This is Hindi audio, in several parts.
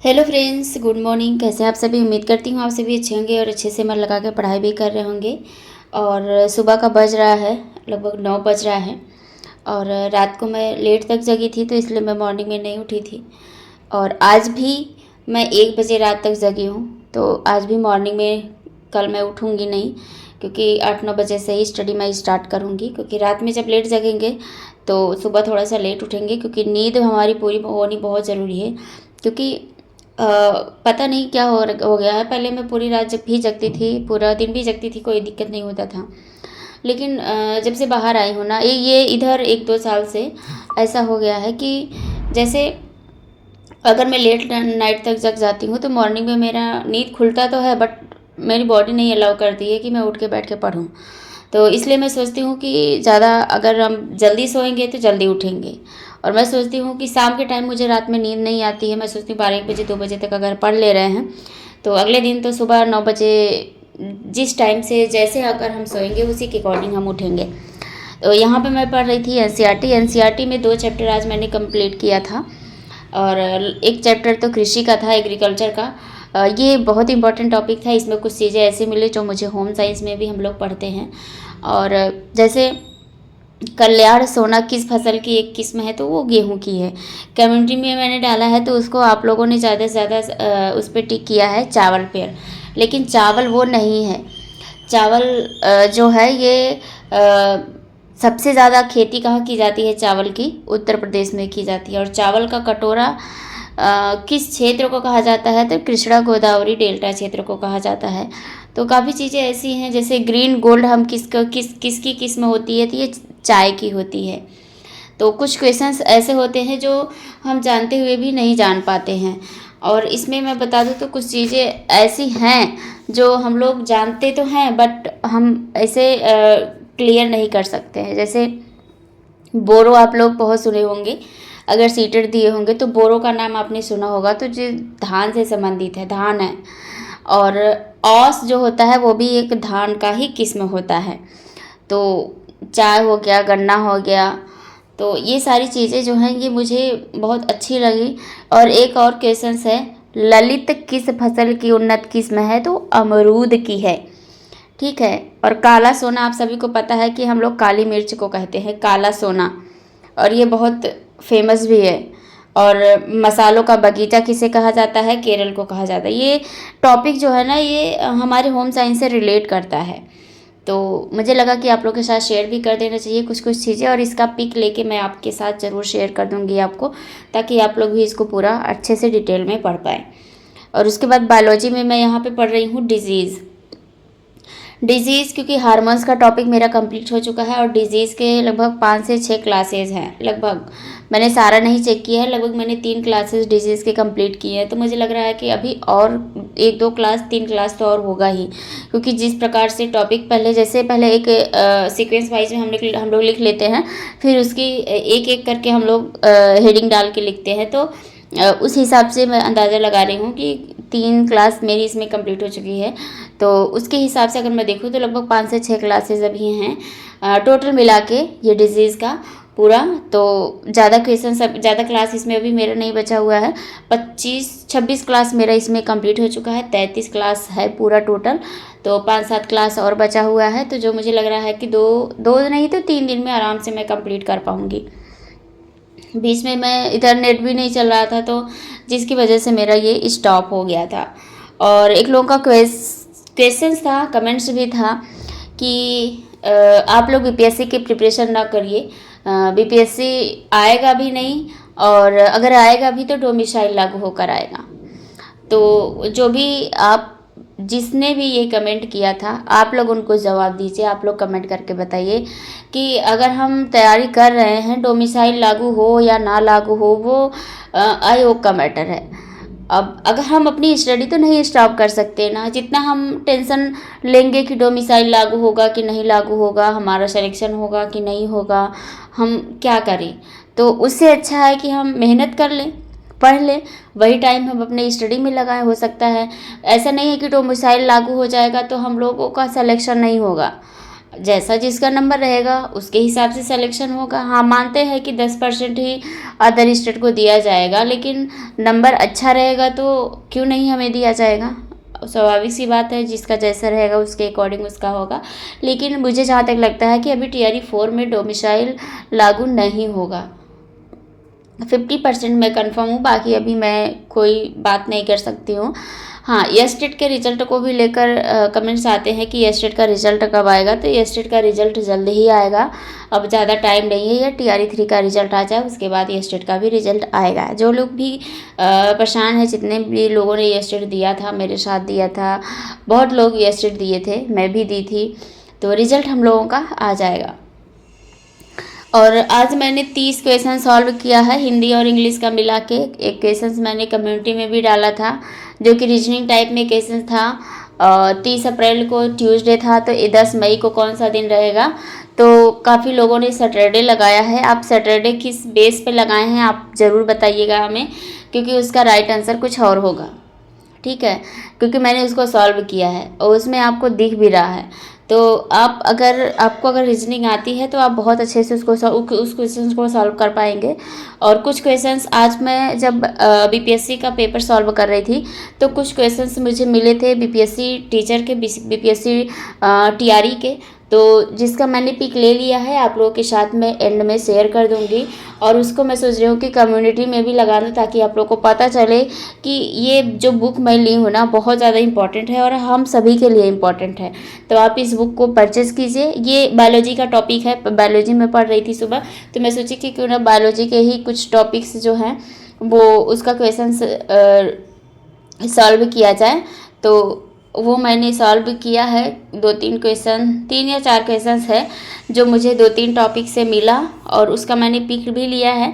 Hello friends, good morning. कैसे हैं आप सभी? उम्मीद करती हूँ आप सभी अच्छे होंगे और अच्छे से मन लगा के पढ़ाई भी कर रहे होंगे। और सुबह का बज रहा है, लगभग 9 बज रहा है। और रात को मैं लेट तक जगी थी, तो इसलिए मैं मॉर्निंग में नहीं उठी थी। और आज भी मैं 1 बजे रात तक जगी हूँ। तो आज भी मॉर्निंग में कल मैं उठूँगी नहीं, क्योंकि 8-9 बजे से ही स्टडी मैं स्टार्ट करूँगी। क्योंकि रात में जब लेट जगेंगे तो सुबह थोड़ा सा लेट उठेंगे, क्योंकि नींद हमारी पूरी होनी बहुत ज़रूरी है। क्योंकि पता नहीं क्या हो गया है। पहले मैं पूरी रात जब भी जगती थी, पूरा दिन भी जगती थी, कोई दिक्कत नहीं होता था। लेकिन जब से बाहर आई हूँ ना, ये इधर 1-2 साल से ऐसा हो गया है कि जैसे अगर मैं लेट नाइट तक जग जाती हूँ तो मॉर्निंग में मेरा नींद खुलता तो है, बट मेरी बॉडी नहीं अलाउ करती है कि मैं उठ के बैठ के पढूँ। तो इसलिए मैं सोचती हूँ कि ज़्यादा अगर हम जल्दी सोएंगे तो जल्दी उठेंगे। और मैं सोचती हूँ कि शाम के टाइम मुझे रात में नींद नहीं आती है। मैं सोचती हूँ 12-1 बजे 2 बजे तक अगर पढ़ ले रहे हैं तो अगले दिन तो सुबह 9 बजे जिस टाइम से जैसे अगर हम सोएंगे उसी के अकॉर्डिंग हम उठेंगे। तो यहाँ पे मैं पढ़ रही थी एनसीईआरटी में 2 चैप्टर आज मैंने कंप्लीट किया था। और एक चैप्टर तो कृषि का था, एग्रीकल्चर का। ये बहुत इंपॉर्टेंट टॉपिक था। इसमें कुछ चीज़ें ऐसी मिली जो मुझे होम साइंस में भी हम लोग पढ़ते हैं। और जैसे कल्याण सोना किस फसल की एक किस्म है, तो वो गेहूं की है। कम्युनिटी में मैंने डाला है तो उसको आप लोगों ने ज़्यादा से ज़्यादा उस पर टिक किया है चावल पर। लेकिन चावल वो नहीं है। चावल जो है ये सबसे ज़्यादा खेती कहाँ की जाती है चावल की? उत्तर प्रदेश में की जाती है। और चावल का कटोरा किस क्षेत्र को कहा जाता है? तो कृष्णा गोदावरी डेल्टा क्षेत्र को कहा जाता है। तो काफ़ी चीज़ें ऐसी हैं, जैसे ग्रीन गोल्ड हम किसकी किस्म होती है? तो ये चाय की होती है। तो कुछ क्वेश्चंस ऐसे होते हैं जो हम जानते हुए भी नहीं जान पाते हैं। और इसमें मैं बता दूं तो कुछ चीज़ें ऐसी हैं जो हम लोग जानते तो हैं, बट हम ऐसे क्लियर नहीं कर सकते हैं। जैसे बोरो आप लोग बहुत सुने होंगे, अगर सीटेड दिए होंगे तो बोरो का नाम आपने सुना होगा। तो जो धान से संबंधित है, धान है। और औस जो होता है वो भी एक धान का ही किस्म होता है। तो चाय हो गया, गन्ना हो गया। तो ये सारी चीज़ें जो हैं ये मुझे बहुत अच्छी लगी। और एक और क्वेश्चन है, ललित किस फसल की उन्नत किस्म है? तो अमरूद की है। ठीक है। और काला सोना आप सभी को पता है कि हम लोग काली मिर्च को कहते हैं काला सोना, और ये बहुत फेमस भी है। और मसालों का बगीचा किसे कहा जाता है? केरल को कहा जाता है। ये टॉपिक जो है ना, ये हमारे होम साइंस से रिलेट करता है। तो मुझे लगा कि आप लोगों के साथ शेयर भी कर देना चाहिए कुछ कुछ चीज़ें। और इसका पिक लेके मैं आपके साथ ज़रूर शेयर कर दूँगी आपको, ताकि आप लोग भी इसको पूरा अच्छे से डिटेल में पढ़ पाएँ। और उसके बाद बायोलॉजी में मैं यहाँ पे पढ़ रही हूँ डिजीज़, क्योंकि हार्मोन्स का टॉपिक मेरा कंप्लीट हो चुका है। और डिजीज़ के लगभग 5 से 6 क्लासेज हैं। लगभग मैंने सारा नहीं चेक किया है, लगभग मैंने 3 क्लासेस डिजीज़ के कंप्लीट किए हैं। तो मुझे लग रहा है कि अभी और 1-2 क्लास, 3 क्लास तो और होगा ही। क्योंकि जिस प्रकार से टॉपिक पहले एक सीक्वेंस वाइज में हम लोग लिख लेते हैं, फिर उसकी एक एक करके हम लोग हेडिंग डाल के लिखते हैं। तो उस हिसाब से मैं अंदाज़ा लगा रही हूँ कि 3 क्लास मेरी इसमें कंप्लीट हो चुकी है। तो उसके हिसाब से अगर मैं देखूँ तो लगभग 5 से 6 क्लासेज अभी हैं टोटल मिला के ये डिजीज़ का पूरा। तो ज़्यादा क्वेश्चन सब ज़्यादा क्लास इसमें अभी मेरा नहीं बचा हुआ है। 25-26 क्लास मेरा इसमें कंप्लीट हो चुका है। 33 क्लास है पूरा टोटल। तो 5-7 क्लास और बचा हुआ है। तो जो मुझे लग रहा है कि दो नहीं तो 3 दिन में आराम से मैं कंप्लीट कर पाऊँगी। बीच में मैं इधर नेट भी नहीं चल रहा था, तो जिसकी वजह से मेरा ये स्टॉप हो गया था। और एक लोगों का क्वेश्चंस था, कमेंट्स भी था कि आप लोग बीपीएससी की प्रिपरेशन ना करिए, बीपीएससी आएगा भी नहीं, और अगर आएगा भी तो डोमिसाइल लागू होकर आएगा। तो जो भी आप जिसने भी ये कमेंट किया था, आप लोग उनको जवाब दीजिए। आप लोग कमेंट करके बताइए कि अगर हम तैयारी कर रहे हैं, डोमिसाइल लागू हो या ना लागू हो, वो आयोग का मैटर है। अब अगर हम अपनी स्टडी तो नहीं स्टॉप कर सकते ना। जितना हम टेंशन लेंगे कि डोमिसाइल लागू होगा कि नहीं लागू होगा, हमारा सिलेक्शन होगा कि नहीं होगा, हम क्या करें? तो उससे अच्छा है कि हम मेहनत कर लें, पढ़ लें, वही टाइम हम अपने स्टडी में लगाएं। हो सकता है ऐसा नहीं है कि डोमिसाइल लागू हो जाएगा तो हम लोगों का सिलेक्शन नहीं होगा। जैसा जिसका नंबर रहेगा उसके हिसाब से सिलेक्शन होगा। हाँ, मानते हैं कि 10% ही अदर स्टेट को दिया जाएगा, लेकिन नंबर अच्छा रहेगा तो क्यों नहीं हमें दिया जाएगा। स्वाभाविक सी बात है, जिसका जैसा रहेगा उसके अकॉर्डिंग उसका होगा। लेकिन मुझे जहाँ तक लगता है कि अभी टीआरई 4 में डोमिसाइल लागू नहीं होगा। 50% मैं कंफर्म हूँ, बाकी अभी मैं कोई बात नहीं कर सकती हूँ। हाँ, एस्टेट के रिजल्ट को भी लेकर कमेंट्स आते हैं कि एस्टेट का रिजल्ट कब आएगा। तो एस्टेट का रिजल्ट जल्द ही आएगा, अब ज़्यादा टाइम नहीं है। या टीआरई 3 का रिजल्ट आ जाए उसके बाद एस्टेट का भी रिजल्ट आएगा। जो लोग भी परेशान हैं, जितने भी लोगों ने एस्टेट दिया था, मेरे साथ दिया था, बहुत लोग एस्टेट दिए थे, मैं भी दी थी, तो रिजल्ट हम लोगों का आ जाएगा। और आज मैंने 30 क्वेश्चन सॉल्व किया है, हिंदी और इंग्लिश का मिला के। एक क्वेश्चन मैंने कम्युनिटी में भी डाला था, जो कि रीजनिंग टाइप में क्वेश्चन था। 30 अप्रैल को ट्यूसडे था, तो 10 मई को कौन सा दिन रहेगा। तो काफ़ी लोगों ने सैटरडे लगाया है। आप सैटरडे किस बेस पे लगाए हैं आप ज़रूर बताइएगा हमें, क्योंकि उसका राइट आंसर कुछ और होगा, ठीक है। क्योंकि मैंने उसको सॉल्व किया है और उसमें आपको दिख भी रहा है। तो आपको अगर रीजनिंग आती है तो आप बहुत अच्छे से उस क्वेश्चन को सॉल्व कर पाएंगे। और कुछ क्वेश्चंस आज मैं जब बीपीएससी का पेपर सॉल्व कर रही थी, तो कुछ क्वेश्चंस मुझे मिले थे बीपीएससी टीचर के, बीपीएससी टीआरई के, तो जिसका मैंने पिक ले लिया है, आप लोगों के साथ में एंड में शेयर कर दूंगी। और उसको मैं सोच रही हूँ कि कम्युनिटी में भी लगा दूँ, ताकि आप लोगों को पता चले कि ये जो बुक मैं ली हूँ ना, बहुत ज़्यादा इंपॉर्टेंट है और हम सभी के लिए इम्पॉर्टेंट है। तो आप इस बुक को परचेज़ कीजिए। ये बायोलॉजी का टॉपिक है, बायोलॉजी में पढ़ रही थी सुबह, तो मैं सोची कि क्यों ना बायोलॉजी के ही कुछ टॉपिक्स जो हैं वो उसका क्वेश्चन सॉल्व किया जाए। तो वो मैंने सॉल्व किया है। 2-3 क्वेश्चन, 3 या 4 क्वेश्चंस है जो मुझे 2-3 टॉपिक से मिला, और उसका मैंने पिक भी लिया है।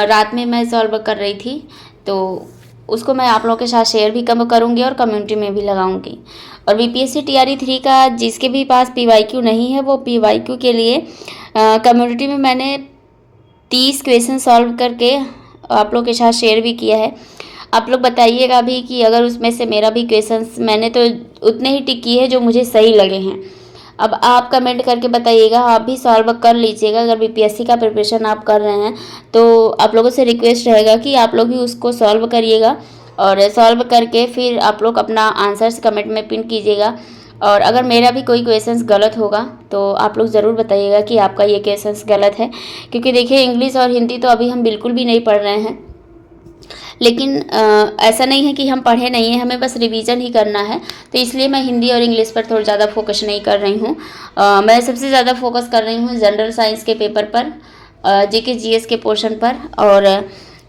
रात में मैं सॉल्व कर रही थी, तो उसको मैं आप लोगों के साथ शेयर भी करूँगी और कम्युनिटी में भी लगाऊंगी। और बीपीएससी टीआरई 3 का जिसके भी पास पीवाईक्यू नहीं है, वो पीवाईक्यू के लिए कम्युनिटी में मैंने 30 क्वेश्चन सॉल्व करके आप लोगों के साथ शेयर भी किया है। आप लोग बताइएगा भी कि अगर उसमें से मेरा भी क्वेश्चंस, मैंने तो उतने ही टिक किए हैं जो मुझे सही लगे हैं। अब आप कमेंट करके बताइएगा, आप भी सॉल्व कर लीजिएगा। अगर बीपीएससी का प्रिपरेशन आप कर रहे हैं तो आप लोगों से रिक्वेस्ट रहेगा कि आप लोग भी उसको सॉल्व करिएगा, और सॉल्व करके फिर आप लोग अपना आंसर्स कमेंट में पिन कीजिएगा। और अगर मेरा भी कोई क्वेश्चंस गलत होगा तो आप लोग ज़रूर बताइएगा कि आपका ये क्वेश्चंस गलत है। क्योंकि देखिए, इंग्लिश और हिंदी तो अभी हम बिल्कुल भी नहीं पढ़ रहे हैं, लेकिन ऐसा नहीं है कि हम पढ़े नहीं हैं, हमें बस रिवीजन ही करना है। तो इसलिए मैं हिंदी और इंग्लिश पर थोड़ा ज़्यादा फोकस नहीं कर रही हूँ। मैं सबसे ज़्यादा फोकस कर रही हूँ जनरल साइंस के पेपर पर, जीके जीएस के पोर्शन पर, और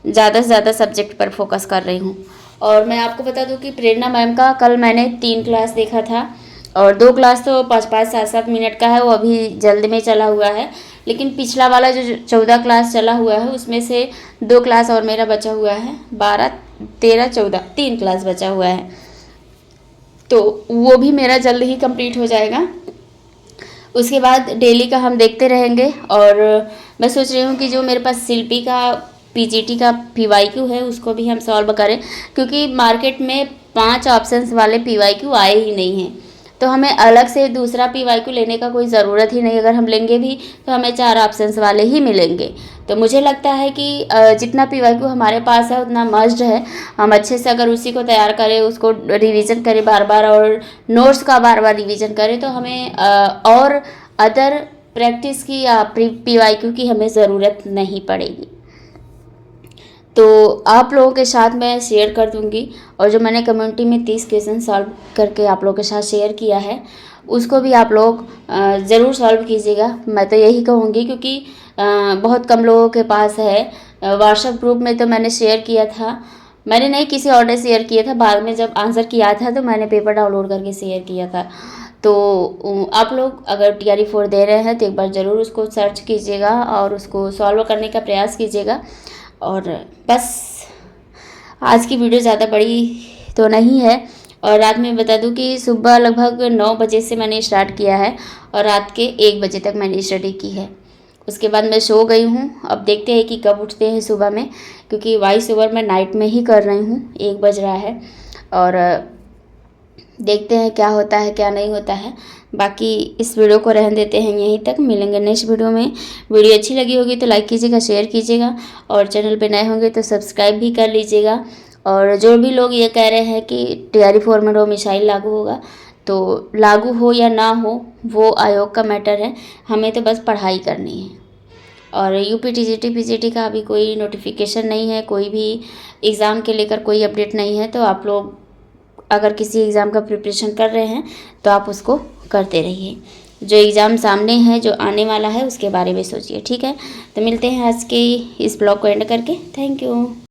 ज़्यादा से ज़्यादा सब्जेक्ट पर फोकस कर रही हूँ। और मैं आपको बता दूँ कि प्रेरणा मैम का कल मैंने 3 क्लास देखा था, और 2 क्लास तो 5-5, 7-7 मिनट का है, वो अभी जल्द में चला हुआ है। लेकिन पिछला वाला जो 14 क्लास चला हुआ है, उसमें से 2 क्लास और मेरा बचा हुआ है। 12, 13, 14, 3 क्लास बचा हुआ है, तो वो भी मेरा जल्द ही कंप्लीट हो जाएगा। उसके बाद डेली का हम देखते रहेंगे। और मैं सोच रही हूँ कि जो मेरे पास शिल्पी का पीजीटी का पीवाईक्यू है, उसको भी हम सॉल्व करें, क्योंकि मार्केट में 5 ऑप्शंस वाले पीवाईक्यू आए ही नहीं हैं। तो हमें अलग से दूसरा पीवाईक्यू लेने का कोई ज़रूरत ही नहीं। अगर हम लेंगे भी तो हमें 4 ऑप्शंस वाले ही मिलेंगे। तो मुझे लगता है कि जितना पीवाईक्यू हमारे पास है उतना मस्ट है। हम अच्छे से अगर उसी को तैयार करें, उसको रिवीजन करें बार बार, और नोट्स का बार बार रिवीजन करें, तो हमें और अदर प्रैक्टिस की या पीवाईक्यू की हमें ज़रूरत नहीं पड़ेगी। तो आप लोगों के साथ मैं शेयर कर दूंगी। और जो मैंने कम्युनिटी में 30 क्वेश्चन सॉल्व करके आप लोगों के साथ शेयर किया है, उसको भी आप लोग ज़रूर सॉल्व कीजिएगा। मैं तो यही कहूँगी, क्योंकि बहुत कम लोगों के पास है। व्हाट्सएप ग्रुप में तो मैंने शेयर किया था, मैंने नहीं किसी और ने शेयर किया था, बाद में जब आंसर किया था तो मैंने पेपर डाउनलोड करके शेयर किया था। तो आप लोग अगर टीआरई 4 दे रहे हैं तो एक बार ज़रूर उसको सर्च कीजिएगा और उसको सॉल्व करने का प्रयास कीजिएगा। और बस, आज की वीडियो ज़्यादा बड़ी तो नहीं है। और रात में बता दूं कि सुबह लगभग 9 बजे से मैंने स्टार्ट किया है और रात के 1 बजे तक मैंने स्टडी की है। उसके बाद मैं सो गई हूँ। अब देखते हैं कि कब उठते हैं सुबह में, क्योंकि वॉइस ओवर मैं नाइट में ही कर रही हूँ। 1 बज रहा है और देखते हैं क्या होता है क्या नहीं होता है। बाकी इस वीडियो को रहने देते हैं यहीं तक, मिलेंगे नेक्स्ट वीडियो में। वीडियो अच्छी लगी होगी तो लाइक कीजिएगा, शेयर कीजिएगा, और चैनल पे नए होंगे तो सब्सक्राइब भी कर लीजिएगा। और जो भी लोग ये कह रहे हैं कि TRE-4 में रो मिसाइल लागू होगा, तो लागू हो या ना हो वो आयोग का मैटर है, हमें तो बस पढ़ाई करनी है। और UP TGT PGT का अभी कोई नोटिफिकेशन नहीं है, कोई भी एग्ज़ाम के लेकर कोई अपडेट नहीं है। तो आप लोग अगर किसी एग्ज़ाम का प्रिपरेशन कर रहे हैं तो आप उसको करते रहिए। जो एग्ज़ाम सामने है, जो आने वाला है, उसके बारे में सोचिए, ठीक है। तो मिलते हैं आज के इस ब्लॉग को एंड करके। Thank you.